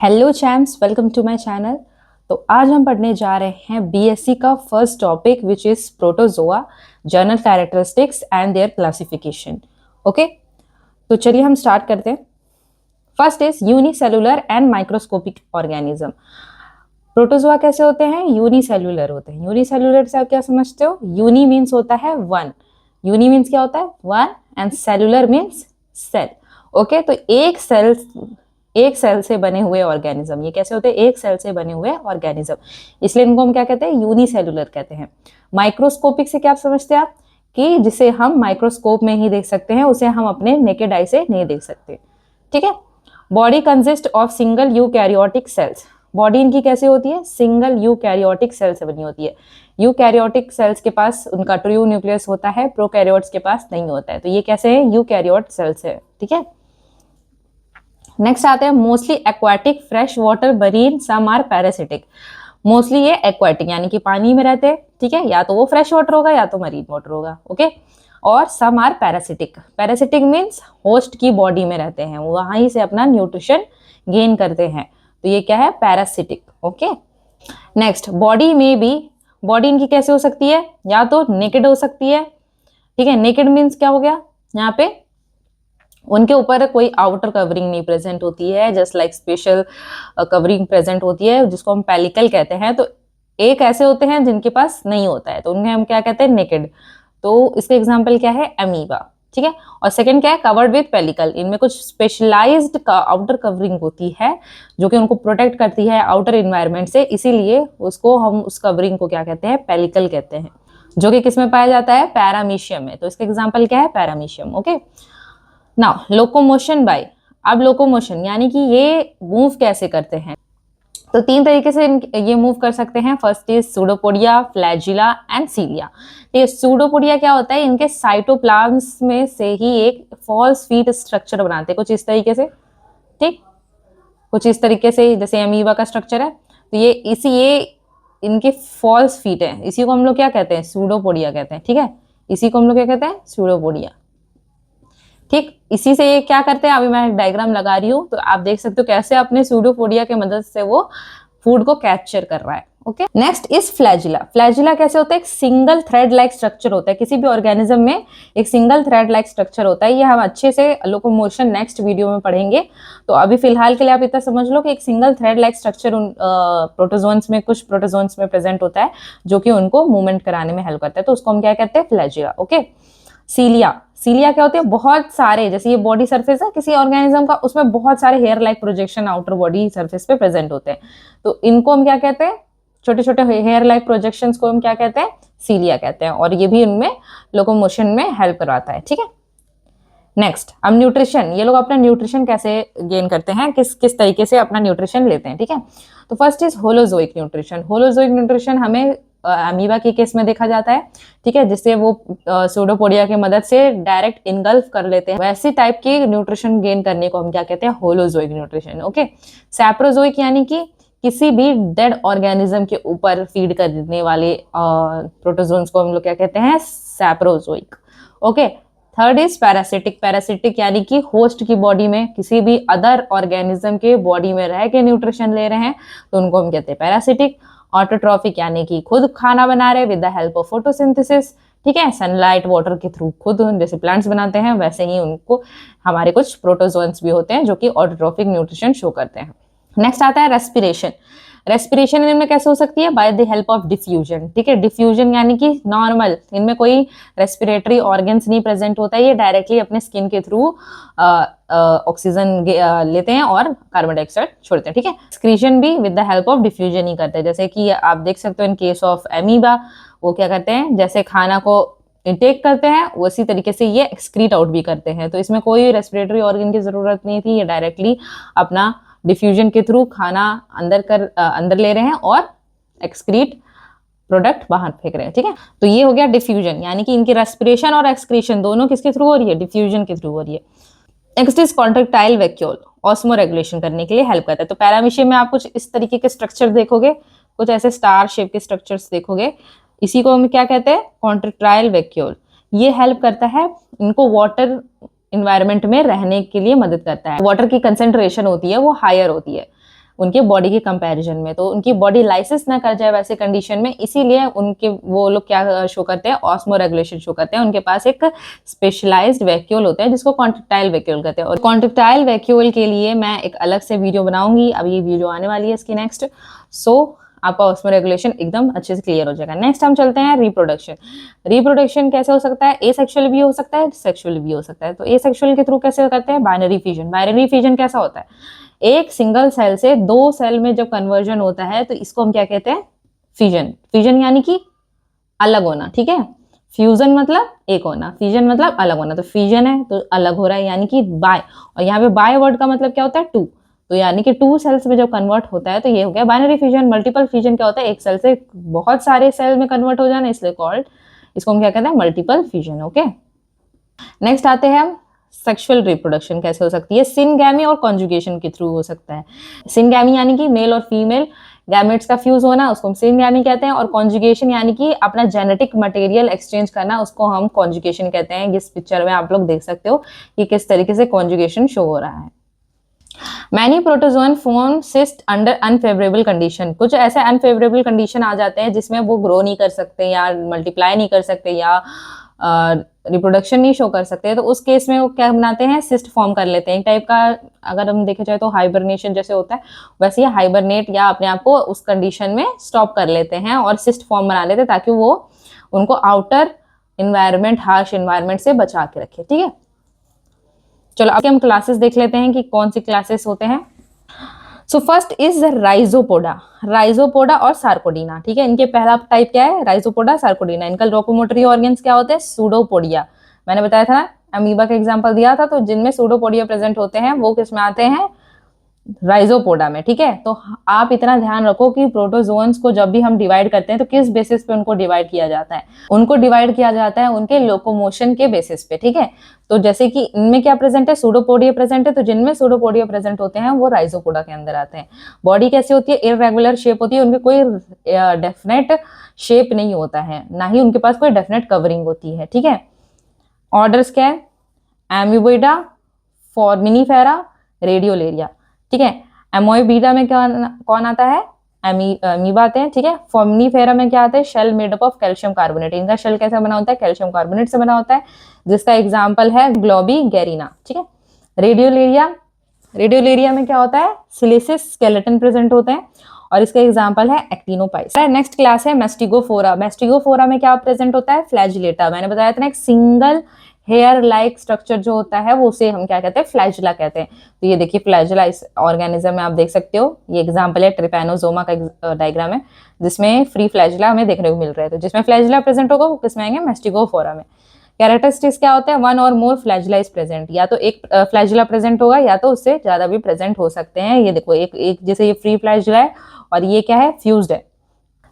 Hello champs, welcome to my channel. तो आज हम पढ़ने जा रहे हैं बीएससी का first topic which is protozoa, general characteristics and their classification. Okay, तो चलिए हम स्टार्ट करते हैं। First is unicellular and microscopic organism. Protozoa कैसे होते हैं? यूनिसेलुलर होते हैं। यूनिसेलुलर से आप क्या समझते हो? यूनी मीन्स होता है वन, यूनी मीन्स क्या होता है? One, and cellular means cell. Okay, तो एक सेल से बने हुए ऑर्गेनिज्म, ये कैसे होते हैं? एक सेल से बने हुए ऑर्गेनिज्म, इसलिए इनको हम क्या कहते हैं? यूनिसेलुलर कहते हैं। माइक्रोस्कोपिक से क्या समझते हैं आप? कि जिसे हम माइक्रोस्कोप में ही देख सकते हैं, उसे हम अपने नेकेड आई से नहीं देख सकते। ठीक है। Body consist of single eukaryotic cells. Body इनकी कैसे होती है? सिंगल यूकैरियोटिक सेल से बनी होती है। यूकैरियोटिक सेल्स के पास उनका ट्रू न्यूक्लियस होता है, प्रोकैरियोट्स के पास नहीं होता है। तो ये कैसे है? यूकैरियोट सेल्स है। ठीक है। नेक्स्ट आते हैं mostly aquatic, fresh water, marine, some are parasitic. Mostly ये एक्वाटिक यानी कि पानी में रहते हैं। ठीक है, या तो वो फ्रेश वाटर होगा या तो मरीन वाटर होगा। ओके, और some are parasitic. Parasitic means host की बॉडी में रहते हैं, वहीं से अपना न्यूट्रिशन गेन करते हैं, तो ये क्या है? पैरासिटिक। ओके, नेक्स्ट बॉडी में भी, बॉडी इनकी कैसे हो सकती है? या तो नेकेड हो सकती है। ठीक है, नेकेड मीन्स क्या हो गया? यहाँ पे उनके ऊपर कोई आउटर कवरिंग नहीं प्रेजेंट होती है, just like special covering present होती है, जिसको हम पेलिकल कहते हैं। तो एक ऐसे होते हैं जिनके पास नहीं होता है, तो उन्हें हम क्या कहते हैं? नेकेड। तो इसका एग्जाम्पल क्या है? अमीबा। ठीक है। और सेकंड क्या है? Covered with pellicle. इनमें कुछ स्पेशलाइज्ड आउटर कवरिंग होती है जो कि उनको प्रोटेक्ट करती है आउटर इन्वायरमेंट से, इसीलिए उसको हम उस कवरिंग को क्या कहते हैं? पेलिकल कहते हैं, जो कि किसमें पाया जाता है? पैरामीशियम में। तो इसका एग्जाम्पल क्या है? Paramecium. Okay, now locomotion by. अब लोकोमोशन यानी कि ये मूव कैसे करते हैं? तो तीन तरीके से ये मूव कर सकते हैं। First is pseudopodia, flagella and cilia. ये सूडोपोडिया क्या होता है? इनके साइटोप्लाज्म में से ही एक फॉल्स फीट स्ट्रक्चर बनाते हैं, कुछ इस तरीके से। ठीक, कुछ इस तरीके से, जैसे अमीबा का स्ट्रक्चर है। तो ये इनके फॉल्स फीट है, इसी को हम लोग क्या कहते हैं? सूडोपोडिया कहते हैं। ठीक है, इसी को हम लोग क्या कहते हैं? सूडोपोडिया। ठीक, इसी से ये क्या करते हैं? अभी मैं डायग्राम लगा रही हूँ, तो आप देख सकते हो कैसे अपने सूडोपोडिया के मदद से वो फूड को कैप्चर कर रहा है। Okay, next is flagella. Flagella कैसे होता है? एक सिंगल थ्रेड लाइक स्ट्रक्चर होता है, किसी भी ऑर्गेनिज्म में एक सिंगल थ्रेड लाइक स्ट्रक्चर होता है। ये हम अच्छे से लोकोमोशन नेक्स्ट वीडियो में पढ़ेंगे। तो अभी फिलहाल के लिए आप इतना समझ लो कि एक single thread like structure protozoans में, कुछ प्रोटोजोन्स में प्रेजेंट होता है, जो कि उनको मूवमेंट कराने में हेल्प करता है। तो उसको हम क्या कहते हैं? फ्लैजिला। ओके, सीलिया। सीलिया क्या होते हैं? बहुत सारे, जैसे ये बॉडी सरफेस है किसी ऑर्गेनिज्म का, उसमें बहुत सारे hair like projection outer body surface पे प्रेजेंट होते हैं। तो इनको हम क्या कहते हैं? छोटे छोटे हेयर लाइक प्रोजेक्शंस को हम क्या कहते हैं? सीलिया कहते हैं। और ये भी उनमें लोकोमोशन में हेल्प करवाता है। ठीक है। नेक्स्ट, अब न्यूट्रिशन। ये लोग अपना न्यूट्रिशन कैसे गेन करते हैं, किस किस तरीके से अपना न्यूट्रिशन लेते हैं? ठीक है, तो first is holozoic nutrition. Holozoic nutrition हमें अमीबा के केस में देखा जाता है। ठीक है, जिससे वो सूडोपोडिया की मदद से डायरेक्ट इनगल्फ कर लेते हैं। वैसी टाइप की न्यूट्रिशन गेन करने को हम क्या कहते हैं? Holozoic nutrition. ओके, सैप्रोजोइक यानी कि किसी भी डेड ऑर्गेनिज्म के ऊपर फीड करने वाले प्रोटोजोन्स को हम लोग क्या कहते हैं? Saprozoic. Okay, third is parasitic. Parasitic यानी कि होस्ट की बॉडी में, किसी भी अदर ऑर्गेनिज्म के बॉडी में रह के न्यूट्रिशन ले रहे हैं, तो उनको हम कहते हैं पैरासिटिक। ऑटोट्रॉफिक यानी कि खुद खाना बना रहे with the help of photosynthesis. ठीक है, सनलाइट वाटर के थ्रू खुद जैसे प्लांट्स बनाते हैं, वैसे ही उनको हमारे कुछ प्रोटोजोन्स भी होते हैं जो कि ऑटोट्रॉफिक न्यूट्रिशन शो करते हैं। नेक्स्ट आता है रेस्पिरेशन। रेस्पिरेशन इनमें कैसे हो सकती है? By the help of diffusion. ठीक है, डिफ्यूजन यानी कि नॉर्मल, इनमें कोई रेस्पिरेटरी ऑर्गन्स नहीं प्रेजेंट होता है, ये डायरेक्टली अपने स्किन के थ्रू ऑक्सीजन लेते हैं और कार्बन डाइऑक्साइड छोड़ते हैं। ठीक है, एक्सक्रीशन भी with the help of diffusion ही करते हैं। जैसे कि आप देख सकते हो इन केस ऑफ अमीबा, वो क्या करते हैं? जैसे खाना को इंटेक करते हैं, उसी तरीके से ये एक्सक्रीट आउट भी करते हैं। तो इसमें कोई रेस्पिरेटरी ऑर्गन की जरूरत नहीं थी, ये डायरेक्टली अपना डिफ्यूजन के थ्रू खाना अंदर ले रहे हैं और एक्सक्रीट प्रोडक्ट बाहर फेंक रहे हैं। ठीक है, तो ये हो गया डिफ्यूजन, यानी कि इनकी रेस्पिरेशन और एक्सक्रीशन दोनों किसके थ्रू हो रही है? डिफ्यूजन के थ्रू हो रही है। Next is contractile vacuole. Osmo regulation करने के लिए हेल्प करता है। तो पैरामीशियम में आप कुछ इस तरीके के स्ट्रक्चर देखोगे, कुछ ऐसे स्टार शेप के स्ट्रक्चर्स देखोगे, इसी को हम क्या कहते हैं? Contractile vacuole. ये हेल्प करता है इनको वाटर इन्वायरमेंट में रहने के लिए मदद करता है। वाटर की कंसेंट्रेशन होती है वो हायर होती है, उनके बॉडी के कंपैरिजन में, तो उनकी बॉडी लाइसिस ना कर जाए वैसे कंडीशन में, इसीलिए उनके वो लोग क्या शो करते हैं, ऑस्मो रेगुलेशन शो करते हैं। उनके पास एक स्पेशलाइज्ड वैक्यूल होता है जिसको कॉन्ट्रेक्टाइल वैक्यूल कहते हैं, और कॉन्ट्रेक्टाइल वैक्यूल के लिए मैं एक अलग से वीडियो बनाऊंगी, अभी ये वीडियो आने वाली है इसकी नेक्स्ट। सो आपका ऑस्मो रेगुलेशन एकदम अच्छे से क्लियर हो जाएगा। नेक्स्ट हम चलते हैं रिप्रोडक्शन। रिप्रोडक्शन कैसे हो सकता है, एसेक्सुअल भी हो सकता है, सेक्सुअल भी हो सकता है। तो एसेक्सुअल के थ्रू कैसे करते हैं, बाइनरी फिजन। बाइनरी फिजन कैसा होता है, एक सिंगल सेल से दो सेल में जब कन्वर्जन होता है तो इसको हम क्या कहते हैं, फिजन। फिजन यानी कि अलग होना, ठीक है। फ्यूजन मतलब एक होना, फिजन मतलब अलग होना। तो फिजन है तो अलग हो रहा है यानी कि बाय, और यहाँ पे बाय वर्ड का मतलब क्या होता है, टू। तो यानी कि टू सेल्स में जब कन्वर्ट होता है तो ये हो गया बाइनरी फिजन। मल्टीपल फिजन क्या होता है, एक सेल से बहुत सारे सेल में कन्वर्ट हो जाना, इसलिए कॉल्ड, इसको हम क्या कहते हैं, मल्टीपल फिजन। ओके, नेक्स्ट आते हैं हम सेक्सुअल रिप्रोडक्शन कैसे हो सकती है। सिनगैमी और कॉन्जुगेशन के थ्रू हो सकता है। सिनगैमी यानी कि मेल और फीमेल गैमेट्स का फ्यूज होना, उसको हम सिनगैमी कहते हैं। और कॉन्जुगेशन यानी कि अपना जेनेटिक मटेरियल एक्सचेंज करना, उसको हम कॉन्जुगेशन कहते हैं। इस पिक्चर में आप लोग देख सकते हो कि किस तरीके से कॉन्जुगेशन शो हो रहा है। Many protozoan form cyst under unfavourable condition. कुछ ऐसे अनफेवरेबल कंडीशन आ जाते हैं जिसमें वो ग्रो नहीं कर सकते या मल्टीप्लाई नहीं कर सकते या रिप्रोडक्शन नहीं शो कर सकते, तो उस केस में वो क्या बनाते हैं, सिस्ट फॉर्म कर लेते हैं। एक टाइप का अगर हम देखे जाए तो हाइबरनेशन जैसे होता है, वैसे ही हाइबरनेट या अपने आप को उस कंडीशन में स्टॉप कर लेते हैं और सिस्ट फॉर्म बना लेते हैं ताकि वो उनको आउटर इन्वायरमेंट, हार्श इन्वायरमेंट से बचा के रखे। ठीक है, चलो अब हम क्लासेस देख लेते हैं कि कौन सी क्लासेस होते हैं। So first is Rhizopoda. Rhizopoda और सार्कोडीना, ठीक है। इनके पहला टाइप क्या है, राइजोपोडा, सार्कोडीना। इनका लोकोमोटरी ऑर्गन्स क्या होते हैं, सूडोपोडिया। मैंने बताया था, अमीबा का एग्जांपल दिया था, तो जिनमें सूडोपोडिया प्रेजेंट होते हैं वो किस में आते हैं, राइजोपोडा में। ठीक है, तो आप इतना ध्यान रखो कि प्रोटोजोन्स को जब भी हम डिवाइड करते हैं तो किस बेसिस पे उनको डिवाइड किया जाता है, उनको डिवाइड किया जाता है उनके लोकोमोशन के बेसिस पे। ठीक है, तो जैसे कि इनमें क्या प्रेजेंट है, सूडोपोडिया प्रेजेंट है, तो जिनमें सूडोपोडिया प्रेजेंट होते हैं वो राइजोपोडा के अंदर आते हैं। बॉडी कैसी होती है, इररेगुलर शेप होती है, उनकी कोई डेफिनेट शेप नहीं होता है, ना ही उनके पास कोई डेफिनेट कवरिंग होती है। ठीक है, ऑर्डर्स क्या है, एम्यूबोइडा, फोर्मिनीफेरा, रेडियोलेरिया। ठीक है, एमोइबीडा में क्या कौन आता है, अमीबा आते हैं। ठीक है, फोर्मिनीफेरा में क्या आता है, shell made up of calcium carbonate. इनका शेल कैसे बना होता है, कैल्शियम कार्बोनेट से बना होता है, जिसका एग्जाम्पल है ग्लोबिगेरिना। ठीक है, रेडियोलेरिया, रेडियोलेरिया में क्या होता है, सिलिसिस स्केलेटन प्रेजेंट होते हैं और इसका एग्जाम्पल है एक्टिनोपाइस। नेक्स्ट क्लास है मेस्टिगोफोरा। मेस्टिगोफोरा में क्या प्रेजेंट होता है, फ्लैजिलेटा। मैंने बताया था ना, एक सिंगल हेयर लाइक स्ट्रक्चर जो होता है वो उसे हम क्या कहते हैं, फ्लैजिला कहते हैं। तो ये देखिए फ्लैजिला इस ऑर्गेनिज्म में आप देख सकते हो, ये एग्जांपल है ट्रिपैनोजोमा का डायग्राम है जिसमें फ्री फ्लैजिला हमें देखने को मिल रहा है। तो जिसमें फ्लैजिला प्रेजेंट होगा वो किसमें आएंगे, मेस्टिगोफोरा में। कैरेक्टरिस्टिक्स क्या होता है, वन और मोर फ्लैजिला इज प्रेजेंट। या तो एक फ्लैजिला प्रेजेंट होगा या तो उससे ज्यादा भी प्रेजेंट हो सकते हैं। ये देखो एक जैसे ये फ्री फ्लैजिला है और ये क्या है, फ्यूज्ड है।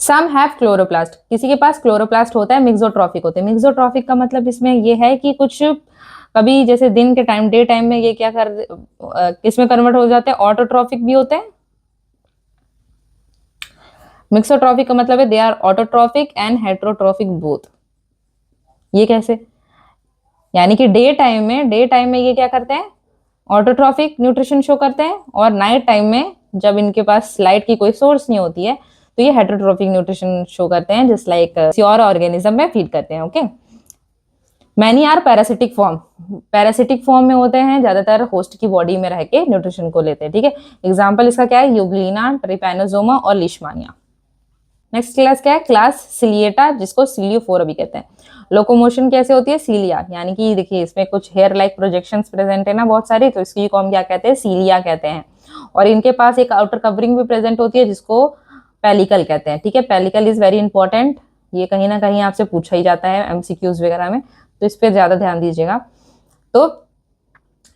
सम हैव क्लोरोप्लास्ट, किसी के पास क्लोरोप्लास्ट होता है, मिक्सोट्रॉफिक होते हैं। मिक्सोट्रॉफिक का मतलब इसमें ये है कि कुछ कभी जैसे दिन के टाइम, डे टाइम में ये क्या कर किसमें कन्वर्ट हो जाते हैं, ऑटोट्रॉफिक भी होते हैं। मिक्सोट्रॉफिक का मतलब है they are autotrophic and heterotrophic both. ये कैसे, यानी कि डे टाइम में ये क्या करते हैं, ऑटोट्रॉफिक न्यूट्रिशन शो करते हैं, और नाइट टाइम में जब इनके पास लाइट की कोई सोर्स नहीं होती है तो ये हेटेरोट्रॉफिक न्यूट्रिशन शो करते हैं, जस्ट लाइक किसी और ऑर्गेनिज्म में फीड करते हैं। Okay, many are parasitic form. Parasitic form में होते हैं, ज्यादातर होस्ट की बॉडी में रह के न्यूट्रिशन को लेते हैं। ठीक है, एग्जाम्पल इसका क्या है, यूग्लिना, ट्रिपैनोजोमा और लिशमानिया। नेक्स्ट क्लास क्या है, क्लास सिलिएटा, जिसको सिलियोफोरा भी कहते हैं। लोकोमोशन कैसे होती है, सीलिया, यानी कि देखिए इसमें कुछ हेयर लाइक प्रोजेक्शंस प्रेजेंट है ना बहुत सारी, तो इसकी को हम क्या कहते हैं, सीलिया कहते हैं। और इनके पास एक आउटर कवरिंग भी प्रेजेंट होती है जिसको पेलिकल कहते हैं। ठीक है, पेलिकल इज वेरी इंपॉर्टेंट, ये कहीं ना कहीं आपसे पूछा ही जाता है एमसीक्यूज वगैरह में, तो इस पर ज्यादा ध्यान दीजिएगा। तो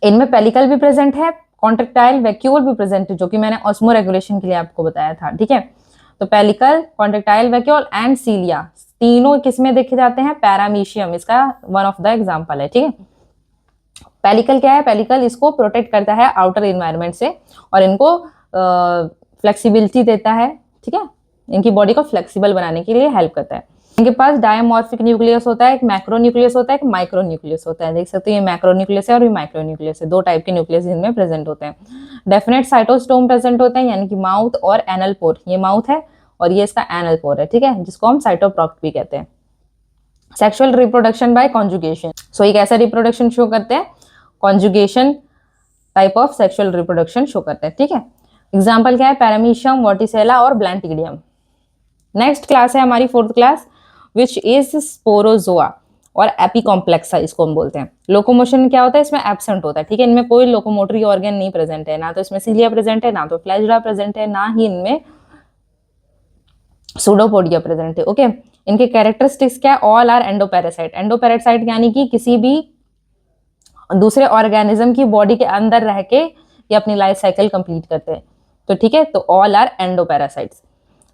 इनमें पेलिकल भी प्रेजेंट है, कॉन्ट्रेक्टाइल वैक्यूल भी प्रेजेंट है, जो कि मैंने ऑस्मो रेगुलेशन के लिए आपको बताया था। ठीक है, तो पेलिकल, कॉन्ट्रेक्टाइल वैक्यूल एंड सीलिया तीनों किसमें देखे जाते हैं, पैरामीशियम इसका वन ऑफ द एग्जांपल है। ठीक है, पेलिकल क्या है, पेलिकल इसको प्रोटेक्ट करता है आउटर इन्वायरमेंट से और इनको फ्लेक्सिबिलिटी देता है। ठीक है, इनकी बॉडी को फ्लेक्सिबल बनाने के लिए हेल्प करता है। इनके पास डायमॉर्फिक न्यूक्लियस होता है, एक मैक्रो न्यूक्लियस होता है, एक माइक्रो न्यूक्लियस होता है। देख सकते हो ये मैक्रो न्यूक्लियस है और ये माइक्रो न्यूक्लियस है, दो टाइप के न्यूक्लियस इनमें प्रेजेंट होते हैं। डेफिनेट साइटोस्टोम प्रेजेंट होते हैं, यानी कि माउथ और एनल पोर, ये माउथ है और ये इसका एनल पोर है, ठीक है, जिसको हम साइटोप्रॉक्ट भी कहते हैं। सेक्सुअल रिप्रोडक्शन बाय कॉन्जुगेशन, सो ये कैसा रिप्रोडक्शन शो करते हैं, conjugation type of sexual reproduction show करते हैं, ठीक है। एग्जाम्पल क्या है, पैरामीशियम, वर्टिसेला और ब्लैंटिडियम। नेक्स्ट क्लास है हमारी fourth class, which is Sporozoa और एपिकॉम्प्लेक्सा, इसको हम बोलते हैं। लोकोमोशन क्या होता है, इसमें एब्सेंट होता है, ठीक है, इनमें कोई लोकोमोटरी ऑर्गन नहीं प्रेजेंट है, ना तो इसमें सीलिया प्रेजेंट है, ना तो फ्लैजिला प्रेजेंट है, ना ही इनमें सूडोपोडिया प्रेजेंट है, ओके। इनके कैरेक्टरिस्टिक्स क्या है, ऑल आर एंडोपैरासाइट। एंडोपैरासाइट यानी कि किसी भी दूसरे ऑर्गेनिज्म की बॉडी के अंदर रह के ये अपनी लाइफ साइकिल कंप्लीट करते हैं, तो ठीक है, तो all are endoparasites.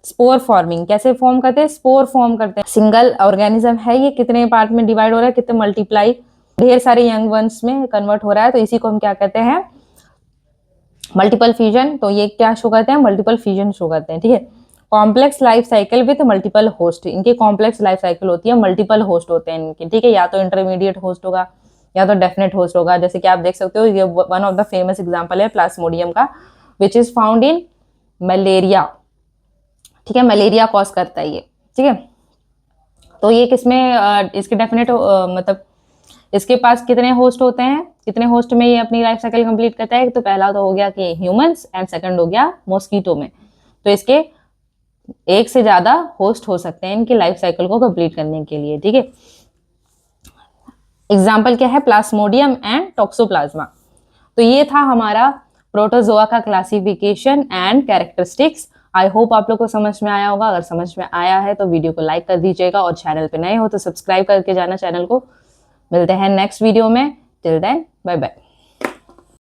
Spore forming कैसे फॉर्म करते हैं, स्पोर फॉर्म करते हैं, सिंगल ऑर्गेनिज्म है, ये कितने पार्ट में डिवाइड हो रहा है, कितने मल्टीप्लाई, ढेर सारे यंग वंस में कन्वर्ट हो रहा है, तो इसी को हम क्या कहते हैं, मल्टीपल फ्यूजन। तो ये क्या शो करते हैं, मल्टीपल फ्यूजन शो करते हैं, ठीक है। Complex life cycle with multiple host, इनकी कॉम्प्लेक्स लाइफ साइकिल होती है, मल्टीपल होस्ट होते हैं इनके, ठीक है, या तो इंटरमीडिएट होस्ट होगा या तो डेफिनेट होस्ट होगा। जैसे कि आप देख सकते हो, ये one of the famous example है प्लाज्मोडियम का, which is found in malaria, ठीक है, मलेरिया कॉज करता है ये, ठीक है। तो ये किसमें इसके डेफिनेट मतलब इसके पास कितने होस्ट होते हैं, कितने होस्ट में ये अपनी लाइफ साइकिल कंप्लीट करता है, तो पहला तो हो गया कि ह्यूमंस एंड सेकंड हो गया मॉस्किटो में। तो इसके एक से ज्यादा होस्ट हो सकते हैं इनकी लाइफ साइकिल को कंप्लीट करने के लिए, ठीक है। एग्जाम्पल क्या है, प्लाज्मोडियम एंड टॉक्सोप्लाज्मा। तो ये था हमारा प्रोटोजोआ का classification and characteristics. I hope आप लोग को समझ में आया होगा। अगर समझ में आया है तो वीडियो को लाइक कर दीजिएगा और चैनल पे नए हो तो सब्सक्राइब करके जाना चैनल को। मिलते हैं नेक्स्ट वीडियो में, टिल देन बाय बाय।